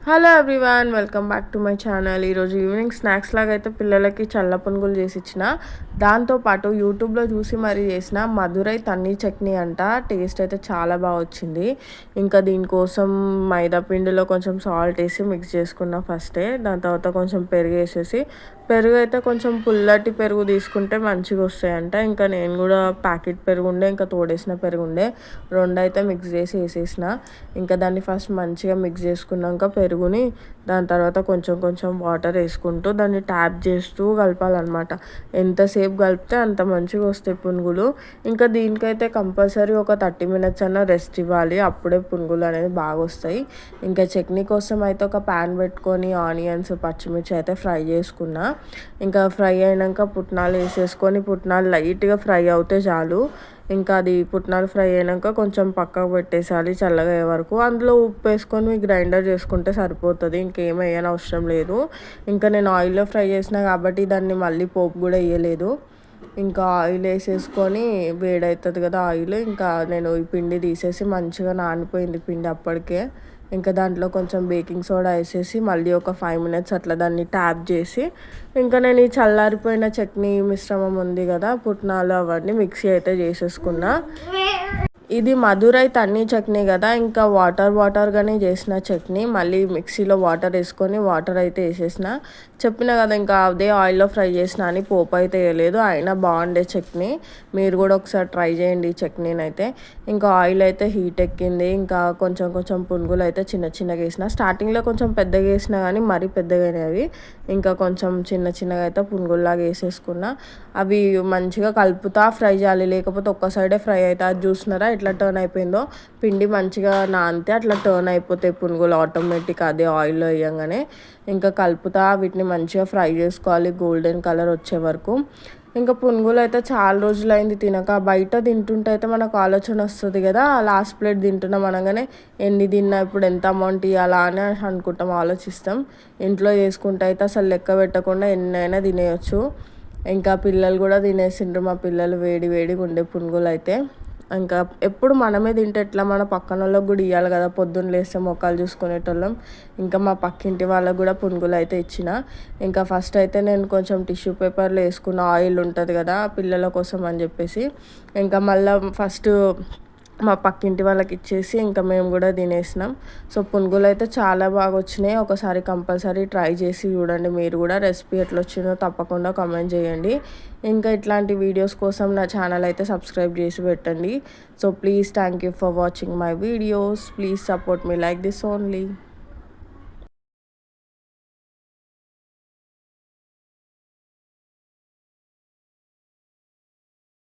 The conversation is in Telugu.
Hello everyone, welcome back to my channel. ఈరోజు ఈవినింగ్ స్నాక్స్ లాగా అయితే పిల్లలకి చల్ల పునుగులు చేసి ఇచ్చిన. దాంతోపాటు యూట్యూబ్లో చూసి మరీ చేసిన మధురై తన్నీ చట్నీ అంట. టేస్ట్ అయితే చాలా బాగా వచ్చింది. ఇంకా దీనికోసం మైదా పిండిలో కొంచెం సాల్ట్ వేసి మిక్స్ చేసుకున్నా ఫస్టే. దాని తర్వాత కొంచెం పెరుగు వేసేసి, పెరుగు అయితే కొంచెం పుల్లటి పెరుగు తీసుకుంటే మంచిగా వస్తాయంట. ఇంకా నేను కూడా ప్యాకెట్ పెరుగు ఉండే, ఇంకా తోడేసిన పెరుగు ఉండే, రెండు అయితే మిక్స్ చేసి వేసేసిన. ఇంకా దాన్ని ఫస్ట్ మంచిగా మిక్స్ చేసుకున్నాక పెరుగుని దాని తర్వాత కొంచెం కొంచెం వాటర్ వేసుకుంటూ దాన్ని ట్యాప్ చేస్తూ కలపాలన్నమాట. ఎంతసేపు కలిపితే అంత మంచిగా వస్తాయి పునుగులు. ఇంకా దీనికైతే కంపల్సరీ ఒక 30 minutes అన్న రెస్ట్ ఇవ్వాలి, అప్పుడే పునుగులు అనేది బాగా వస్తాయి. ఇంకా చట్నీ కోసం అయితే ఒక ప్యాన్ పెట్టుకొని ఆనియన్స్ పచ్చిమిర్చి అయితే ఫ్రై చేసుకున్నా. ఇంకా ఫ్రై అయినాక పుట్నాలు వేసేసుకొని, పుట్నాలు లైట్గా ఫ్రై అవుతే చాలు. ఇంకా అది పుట్నాలు ఫ్రై అయినాక కొంచెం పక్కకు పెట్టేసాలి చల్లగా అయ్యే వరకు. అందులో ఉప్పు వేసుకొని గ్రైండర్ చేసుకుంటే సరిపోతుంది, ఇంకేం వేయని అవసరం లేదు. ఇంకా నేను ఆయిల్లో ఫ్రై చేసిన కాబట్టి దాన్ని మళ్ళీ పోపు కూడా వేయలేదు. ఇంకా ఆయిల్ వేసేసుకొని వేడవుతుంది కదా ఆయిల్, ఇంకా నేను ఈ పిండి తీసేసి మంచిగా నానిపోయింది పిండి అప్పటికే. ఇంకా దాంట్లో కొంచెం బేకింగ్ సోడా వేసేసి మళ్ళీ ఒక 5 minutes అట్లా దాన్ని ట్యాప్ చేసి, ఇంకా నేను ఈ చల్లారిపోయిన చట్నీ మిశ్రమం ఉంది కదా, పుట్నాలు అవన్నీ మిక్సీ అయితే చేసేసుకున్నా. ఇది మధురై తన్నీ చట్నీ కదా, ఇంకా వాటర్గానే చేసిన చట్నీ. మళ్ళీ మిక్సీలో వాటర్ వేసుకొని వాటర్ అయితే వేసేసిన. చెప్పిన కదా ఇంకా అదే ఆయిల్లో ఫ్రై చేసిన అని, పోపు అయితే వేయలేదు. అయినా బాగుండే చట్నీ. మీరు కూడా ఒకసారి ట్రై చేయండి ఈ చట్నీని అయితే. ఇంకా ఆయిల్ అయితే హీట్ ఎక్కింది. ఇంకా కొంచెం కొంచెం పునుగులు అయితే చిన్న చిన్నగా వేసిన. స్టార్టింగ్లో కొంచెం పెద్దగా వేసిన కానీ మరీ పెద్దగా అవి. ఇంకా కొంచెం చిన్న చిన్నగా అయితే పునుగుల్లాగా వేసేసుకున్నా. అవి మంచిగా కలుపుతా ఫ్రై చేయాలి, లేకపోతే ఒక్క సైడే ఫ్రై అవుతుంది. అది చూసినారా ఎట్లా టర్న్ అయిపోయిందో? పిండి మంచిగా నానితే అట్లా టర్న్ అయిపోతాయి పునుగులు ఆటోమేటిక్, అదే ఆయిల్లో వేయంగానే. ఇంకా కలుపుతా వీటిని మంచిగా ఫ్రై చేసుకోవాలి గోల్డెన్ కలర్ వచ్చే వరకు. ఇంకా పునుగులు అయితే చాలా రోజులైంది తినక. బయట తింటుంటే అయితే మనకు ఆలోచన వస్తుంది కదా, లాస్ట్ ప్లేట్ తింటున్నాం అనగానే ఎన్ని తిన్నా, ఇప్పుడు ఎంత అమౌంట్ ఇవ్వాలా అని అనుకుంటాం, ఆలోచిస్తాం. ఇంట్లో చేసుకుంటే అయితే అసలు లెక్క పెట్టకుండా ఎన్నైనా తినేయచ్చు. ఇంకా పిల్లలు కూడా తినేసిండ్రు మా పిల్లలు, వేడి వేడిగా ఉండే పునుగులు అయితే. ఇంకా ఎప్పుడు మనమే తింటే ఎట్లా, మన పక్కన వాళ్ళకి కూడా ఇవ్వాలి కదా, పొద్దున్న లేస్తే మొక్కలు చూసుకునేటోళ్ళం. ఇంకా మా పక్కింటి వాళ్ళకు కూడా పునుగులు అయితే ఇచ్చిన. ఇంకా ఫస్ట్ అయితే నేను కొంచెం టిష్యూ పేపర్లో వేసుకున్న, ఆయిల్ ఉంటుంది కదా పిల్లల కోసం అని చెప్పేసి. ఇంకా మళ్ళీ ఫస్ట్ మా పక్కింటి వాళ్ళకి ఇచ్చేసి ఇంకా మేము కూడా తినేసినాం. సో పునుగులు అయితే చాలా బాగా వచ్చినాయి. ఒకసారి కంపల్సరీ ట్రై చేసి చూడండి మీరు కూడా. రెసిపీ ఎట్లా వచ్చిందో తప్పకుండా కామెంట్ చేయండి. ఇంకా ఇట్లాంటి వీడియోస్ కోసం నా ఛానల్ అయితే సబ్స్క్రైబ్ చేసి పెట్టండి. So please, thank you for watching my videos. Please support me like this only.